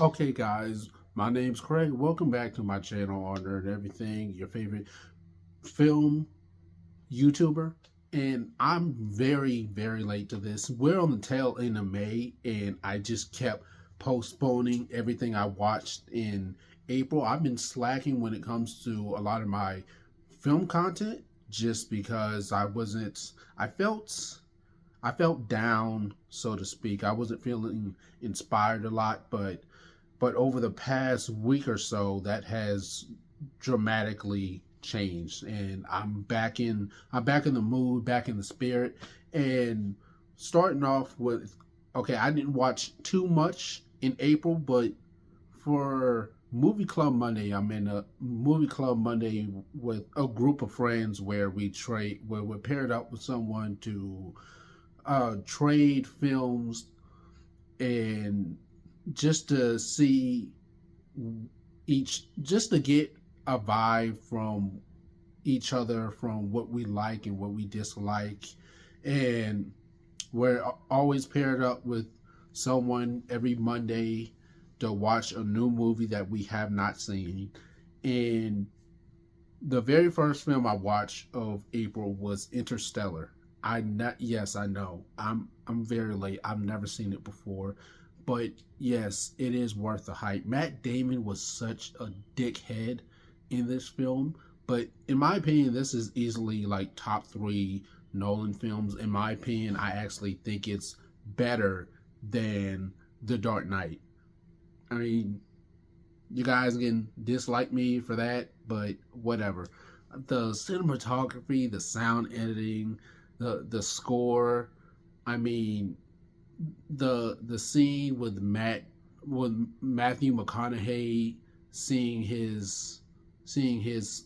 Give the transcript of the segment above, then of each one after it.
Okay, guys, my name's Craig. Welcome back to my channel on Nerd Everything, your favorite film YouTuber. And I'm very late to this. We're on the tail end of May, and I just kept postponing everything I watched in April. I've been slacking when it comes to a lot of my film content just because I felt down, so to speak. I wasn't feeling inspired a lot, but over the past week or so, that has dramatically changed, and I'm back in the mood, back in the spirit, and starting off with, okay, I didn't watch too much in April, but for Movie Club Monday, I'm in a Movie Club Monday with a group of friends where we're paired up with someone to trade films and just to see just to get a vibe from each other, from what we like and what we dislike. And we're always paired up with someone every Monday to watch a new movie that we have not seen. And the very first film I watched of April was Interstellar. Yes, I know. I'm very late. I've never seen it before. But yes, it is worth the hype. Matt Damon was such a dickhead in this film, but in my opinion, this is easily like top three Nolan films. In my opinion, I actually think it's better than The Dark Knight. I mean, you guys can dislike me for that, but whatever. The cinematography, the sound editing, the score. I mean, the scene with Matthew McConaughey seeing his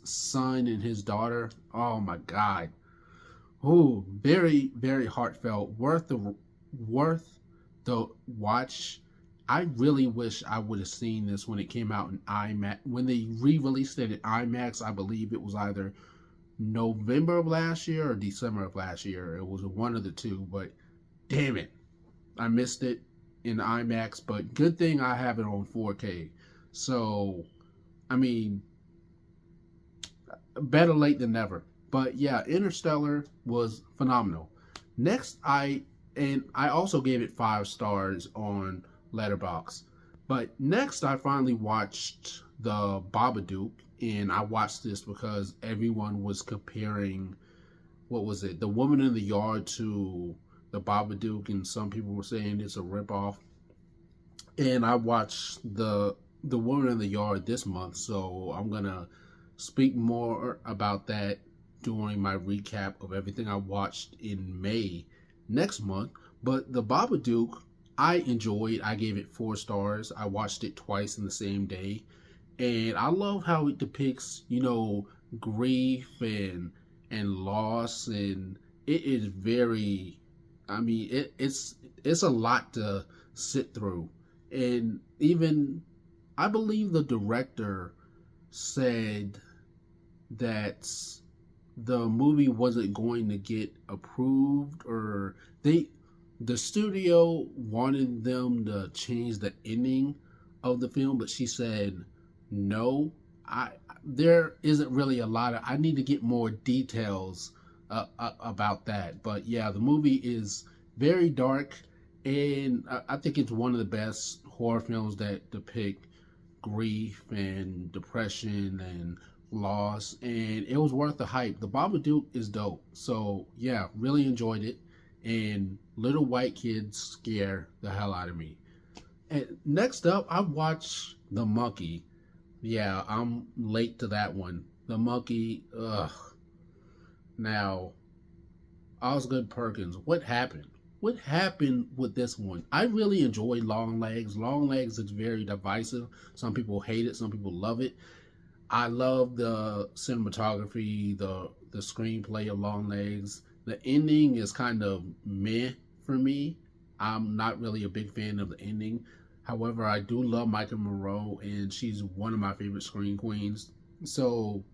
son and his daughter. Oh my God! Oh, very heartfelt. Worth the watch. I really wish I would have seen this when it came out in IMAX. When they re-released it in IMAX, I believe it was either November of last year or December of last year. It was one of the two, but damn it, I missed it in IMAX. But good thing I have it on 4K. So, I mean, better late than never. But yeah, Interstellar was phenomenal. Next, I also gave it 5 stars on letterboxd. But next, I finally watched the Babadook, and I watched this because everyone was comparing, what was it, The Woman in the Yard to the Babadook, and some people were saying it's a ripoff. And I watched the Woman in the Yard this month, so I'm gonna speak more about that during my recap of everything I watched in May next month. But the Babadook, I enjoyed. I gave it 4 stars. I watched it twice in the same day, and I love how it depicts, grief and loss, and it is very. I mean, it's a lot to sit through, and even I believe the director said that the movie wasn't going to get approved, or the studio wanted them to change the ending of the film, but she said no. I There isn't really a lot of, I need to get more details about that. But yeah, the movie is very dark, and I think it's one of the best horror films that depict grief and depression and loss, and it was worth the hype. The Babadook is dope. So yeah, really enjoyed it, and little white kids scare the hell out of me. And next up, I watched The Monkey. Yeah, I'm late to that one. The Monkey, ugh. Now, Osgood Perkins, what happened? What happened with this one? I really enjoyed Long Legs. Long Legs is very divisive. Some people hate it, some people love it. I love the cinematography, the screenplay of Long Legs. The ending is kind of meh for me. I'm not really a big fan of the ending. However, I do love Micah Monroe, and she's one of my favorite screen queens. So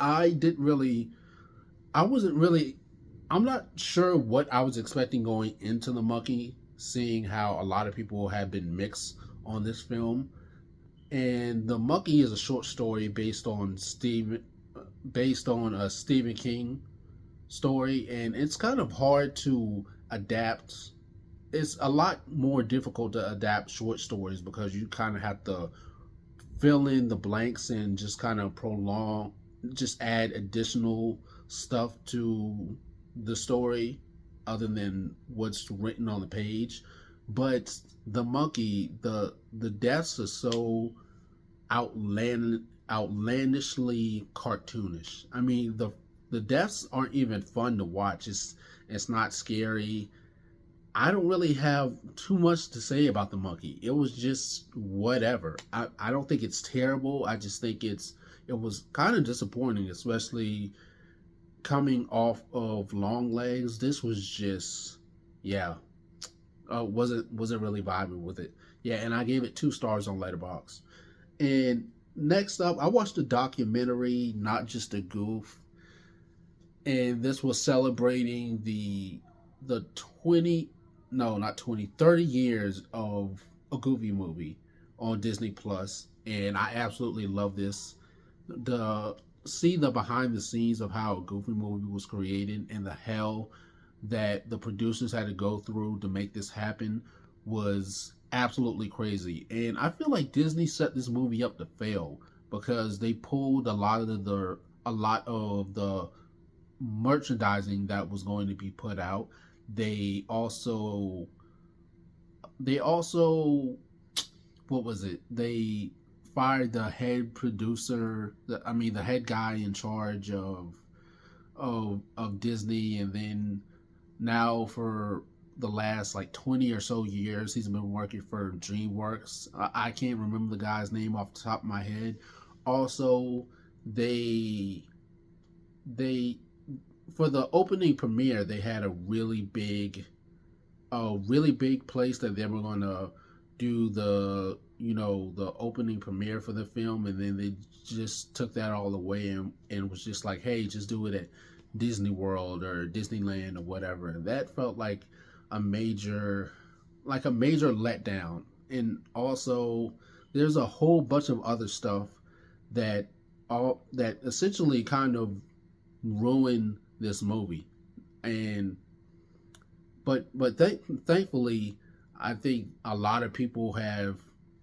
I didn't really, I wasn't really, I'm not sure what I was expecting going into The Monkey, seeing how a lot of people have been mixed on this film. And The Monkey is a short story based on a Stephen King story, and it's kind of hard to adapt. It's a lot more difficult to adapt short stories because you kind of have to fill in the blanks and just kind of just add additional stuff to the story other than what's written on the page. But the monkey, the deaths are so outlandishly cartoonish. I mean, the deaths aren't even fun to watch. It's not scary. I don't really have too much to say about the monkey. It was just whatever. I don't think it's terrible. I just think it was kind of disappointing, especially coming off of Long Legs. This was just, yeah, wasn't really vibing with it. Yeah, and I gave it 2 stars on Letterboxd. And next up, I watched a documentary, Not Just a Goof, and this was celebrating the 20, no, not 20, 30 years of a Goofy movie on Disney Plus, and I absolutely love this. The See the behind the scenes of how a Goofy movie was created and the hell that the producers had to go through to make this happen was absolutely crazy. And I feel like Disney set this movie up to fail because they pulled a lot of the merchandising that was going to be put out. They also what was it? They fired the head producer, the head guy in charge of Disney, and then now for the last like 20 or so years he's been working for DreamWorks. I can't remember the guy's name off the top of my head. Also, they for the opening premiere they had a really big place that they were going to do the opening premiere for the film, and then they just took that all away and was just like, hey, just do it at Disney World or Disneyland or whatever. And that felt like a major letdown. And also there's a whole bunch of other stuff that essentially kind of ruined this movie. And thankfully, I think a lot of people have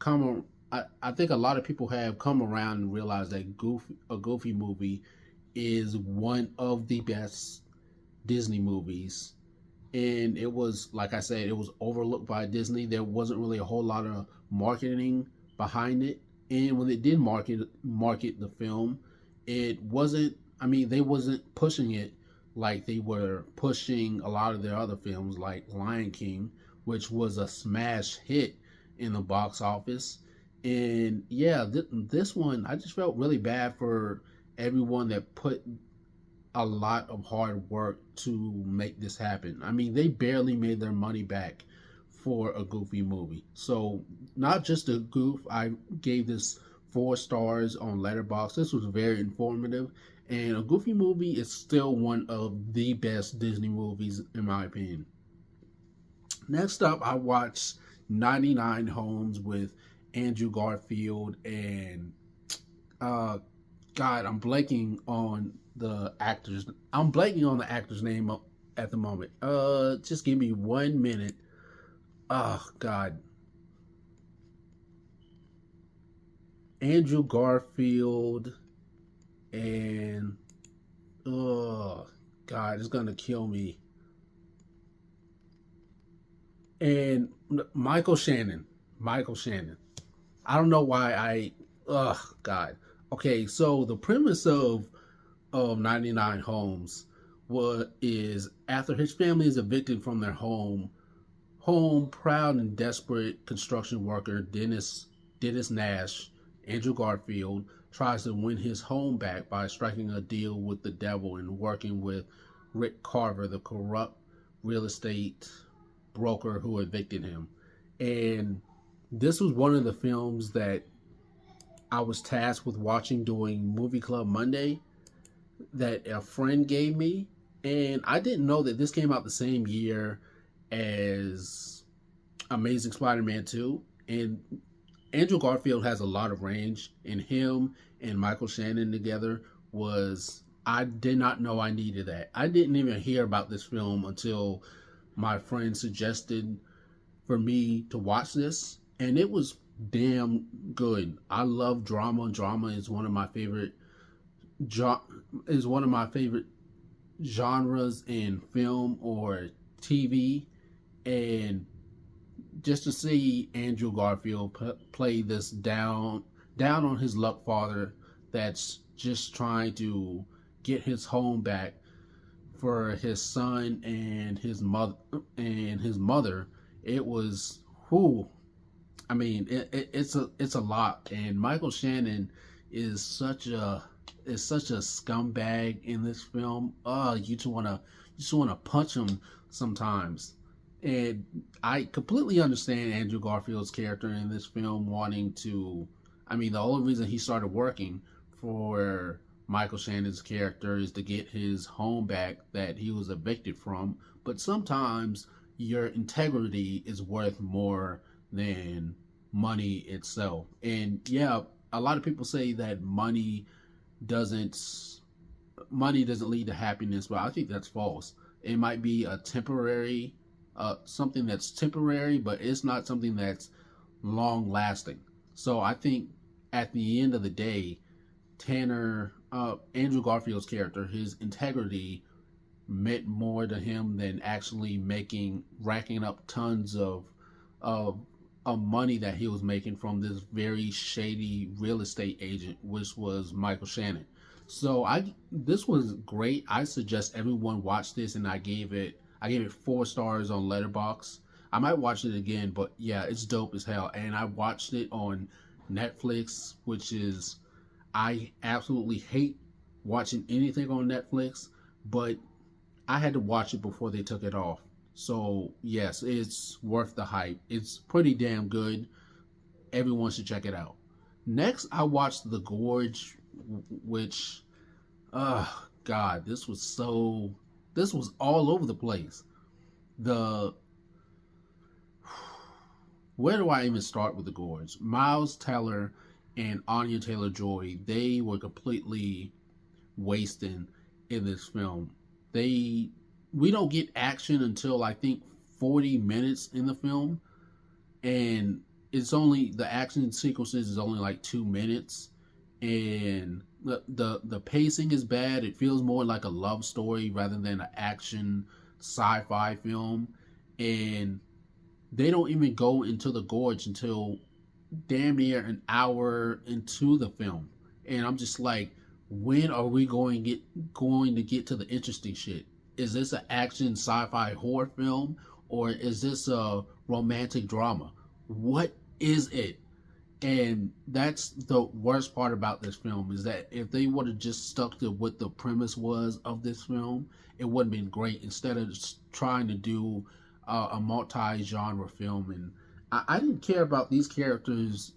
I think a lot of people have come around and realized that a Goofy movie is one of the best Disney movies. And it was, like I said, it was overlooked by Disney. There wasn't really a whole lot of marketing behind it. And when they did market the film, it wasn't, I mean, they wasn't pushing it like they were pushing a lot of their other films like Lion King, which was a smash hit in the box office. And yeah, this one, I just felt really bad for everyone that put a lot of hard work to make this happen. I mean, they barely made their money back for a Goofy movie. So, Not Just a Goof, I gave this 4 stars on Letterboxd. This was very informative, and a Goofy movie is still one of the best Disney movies in my opinion. Next up, I watched 99 Homes with Andrew Garfield and God, I'm blanking on the actor's name at the moment. Just give me 1 minute. Oh God. Andrew Garfield and oh God, it's gonna kill me. And Michael Shannon. Michael Shannon. I don't know why God. Okay, so the premise of 99 Homes is after his family is evicted from their home, proud and desperate construction worker Dennis Nash, Andrew Garfield, tries to win his home back by striking a deal with the devil and working with Rick Carver, the corrupt real estate broker who evicted him. And this was one of the films that I was tasked with watching during Movie Club Monday that a friend gave me. And I didn't know that this came out the same year as Amazing Spider-Man 2. And Andrew Garfield has a lot of range, and him and Michael Shannon together was, I did not know I needed that. I didn't even hear about this film until my friend suggested for me to watch this, and it was damn good. I love drama. Drama is one of my favorite jo- is one of my favorite genres in film or TV, and just to see Andrew Garfield play this down on his luck father that's just trying to get his home back for his son and his mother, it was who, I mean, it's a lot. And Michael Shannon is such a scumbag in this film. You just wanna punch him sometimes. And I completely understand Andrew Garfield's character in this film wanting to. I mean, the only reason he started working for Michael Shannon's character is to get his home back that he was evicted from. But sometimes your integrity is worth more than money itself. And yeah, a lot of people say that doesn't money doesn't lead to happiness, but I think that's false. It might be a temporary something that's temporary, but it's not something that's long lasting. So I think at the end of the day, Andrew Garfield's character, his integrity meant more to him than actually racking up tons of of money that he was making from this very shady real estate agent, which was Michael Shannon. So this was great. I suggest everyone watch this, and I gave it 4 stars on letterboxd. I might watch it again, but yeah, it's dope as hell. And I watched it on Netflix, which is, I absolutely hate watching anything on Netflix, but I had to watch it before they took it off. So yes, it's worth the hype. It's pretty damn good. Everyone should check it out. Next, I watched The Gorge, which, God, this was all over the place. The Where do I even start with The Gorge? Miles Teller and Anya Taylor-Joy, they were completely wasting in this film. They We don't get action until I think 40 minutes in the film, and the action sequences is only like 2 minutes, and the pacing is bad. It feels more like a love story rather than an action sci-fi film, and they don't even go into the gorge until damn near an hour into the film, and I'm just like, when are we going to get to the interesting shit? Is this an action sci-fi horror film, or is this a romantic drama? What is it? And that's the worst part about this film, is that if they would have just stuck to what the premise was of this film, it would have been great, instead of just trying to do a multi-genre film. And I didn't care about these characters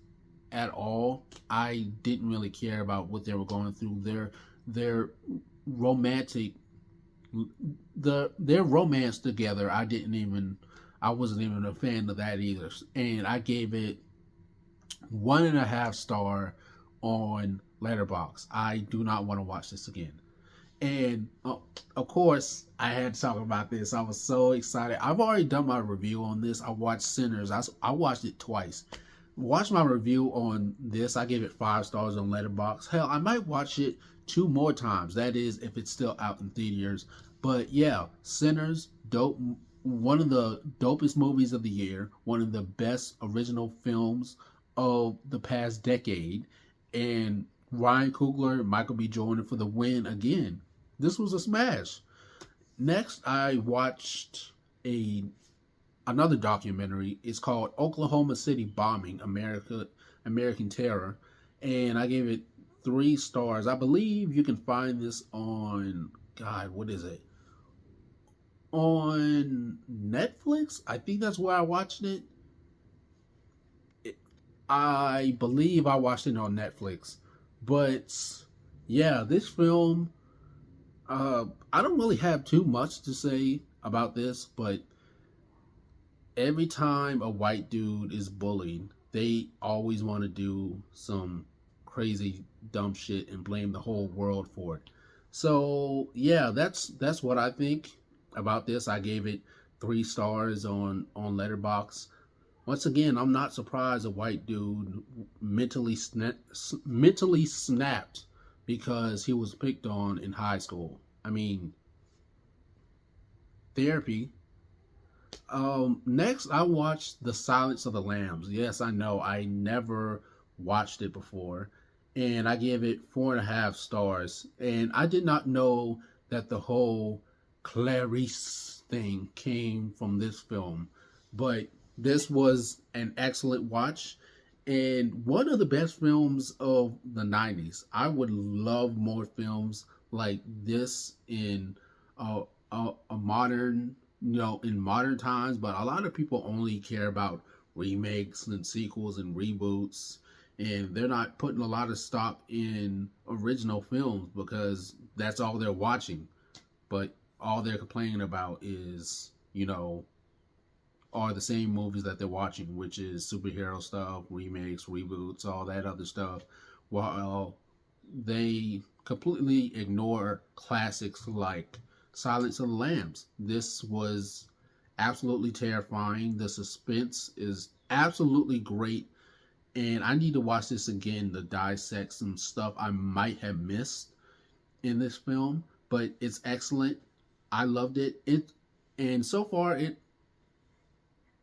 at all. I didn't really care about what they were going through. Their romantic their romance together, I wasn't even a fan of that either. And I gave it 1.5 star on letterboxd. I do not want to watch this again. And of course, I had to talk about this. I was so excited. I've already done my review on this. I watched Sinners. I watched it twice. Watch my review on this. I gave it 5 stars on letterboxd. Hell, I might watch it 2 more times. That is, if it's still out in theaters. But yeah, Sinners, dope. One of the dopest movies of the year. One of the best original films of the past decade. And Ryan Coogler and Michael B. Jordan for the win again. This was a smash. Next, I watched another documentary. It's called Oklahoma City Bombing, American Terror, and I gave it 3 stars. I believe you can find this on, God, what is it? On Netflix? I think that's where I watched it. I believe I watched it on Netflix. But yeah, this film, I don't really have too much to say about this, but every time a white dude is bullied, they always want to do some crazy dumb shit and blame the whole world for it. So yeah, that's what I think about this. I gave it 3 stars on Letterboxd. Once again, I'm not surprised a white dude mentally snapped because he was picked on in high school. I mean, therapy. Next, I watched The Silence of the Lambs. Yes, I know I never watched it before, and I gave it 4.5 stars. And I did not know that the whole Clarice thing came from this film, but this was an excellent watch and one of the best films of the 90s. I would love more films like this in a modern, in modern times, but a lot of people only care about remakes and sequels and reboots, and they're not putting a lot of stock in original films because that's all they're watching. But all they're complaining about is, are the same movies that they're watching, which is superhero stuff, remakes, reboots, all that other stuff, while they completely ignore classics like Silence of the Lambs. This was absolutely terrifying. The suspense is absolutely great, and I need to watch this again to dissect some stuff I might have missed in this film, but it's excellent. I loved it. And so far it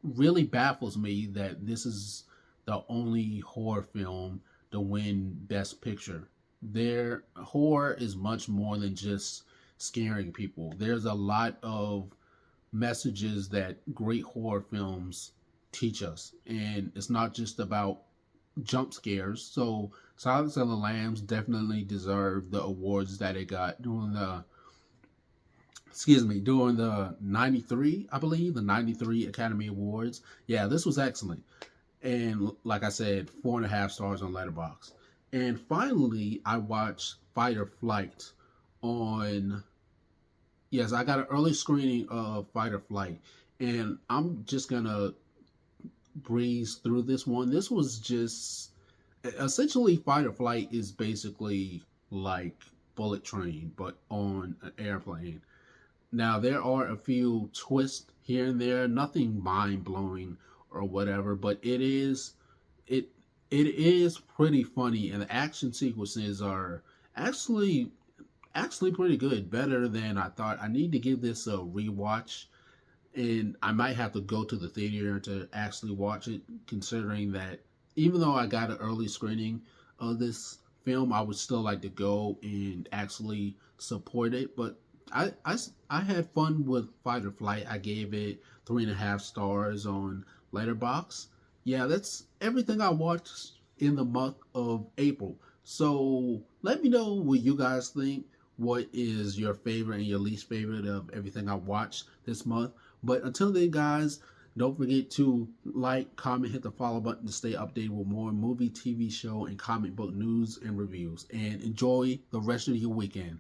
really baffles me that this is the only horror film to win Best Picture. Their horror is much more than just scaring people. There's a lot of messages that great horror films teach us, and it's not just about jump scares. So Silence of the Lambs definitely deserved the awards that it got during the 93, I believe, the 93 Academy Awards. Yeah, this was excellent. And like I said, 4.5 stars on Letterboxd. And finally, I watched Fight or Flight on, yes, I got an early screening of Fight or Flight. And I'm just going to breeze through this one. This was just, essentially, Fight or Flight is basically like Bullet Train, but on an airplane. Now there are a few twists here and there, nothing mind blowing or whatever, but it it is pretty funny, and the action sequences are actually pretty good, better than I thought. I need to give this a rewatch, and I might have to go to the theater to actually watch it, considering that even though I got an early screening of this film, I would still like to go and actually support it. But I had fun with Fight or Flight. I gave it 3.5 stars on Letterboxd. Yeah, that's everything I watched in the month of April. So let me know what you guys think. What is your favorite and your least favorite of everything I watched this month? But until then, guys, don't forget to like, comment, hit the follow button to stay updated with more movie, TV show, and comic book news and reviews. And enjoy the rest of your weekend.